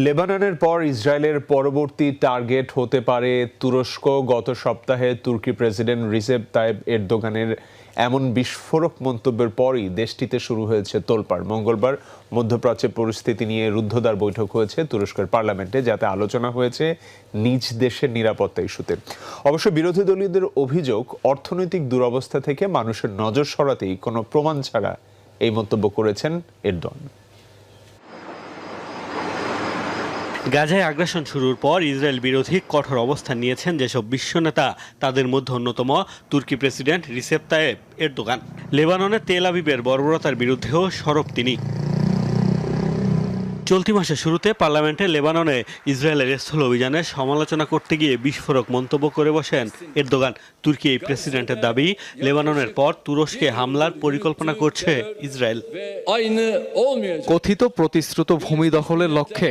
লেবাননের পর ইসরায়েলের পরবর্তী টার্গেট হতে পারে তুরস্ক। গত সপ্তাহে তুর্কি প্রেসিডেন্ট রিসেপ তাইপ এরদোগানের এমন বিস্ফোরক মন্তব্যের পরই দেশটিতে শুরু হয়েছে তোলপাড়। মঙ্গলবার মধ্যপ্রাচ্যের পরিস্থিতি নিয়ে রুদ্ধদ্বার বৈঠক হয়েছে তুরস্কের পার্লামেন্টে, যাতে আলোচনা হয়েছে নিজ দেশের নিরাপত্তা ইস্যুতে। অবশ্য বিরোধী দলীয়দের অভিযোগ, অর্থনৈতিক দুরবস্থা থেকে মানুষের নজর সরাতেই কোনো প্রমাণ ছাড়া এই মন্তব্য করেছেন এরদোয়ান। গাজায় আগ্রাসন শুরুর পর ইসরায়েল বিরোধী কঠোর অবস্থান নিয়েছেন যেসব বিশ্ব নেতা, তাদের মধ্যে অন্যতম তুর্কি প্রেসিডেন্ট রিসেপ তাইপ এরদোগান। লেবাননের তেল আবিবের বর্বরতার বিরুদ্ধেও সরব তিনি। চলতি মাসের শুরুতে পার্লামেন্টে লেবাননে ইসরায়েলের স্থল অভিযানের সমালোচনা করতে গিয়ে বিস্ফোরক মন্তব্য করে বসেন এরদোগান। তুর্কি এই প্রেসিডেন্টের দাবি, লেবাননের পর তুরস্কে হামলার পরিকল্পনা করছে ইসরায়েল। কথিত প্রতিশ্রুত ভূমি দখলের লক্ষ্যে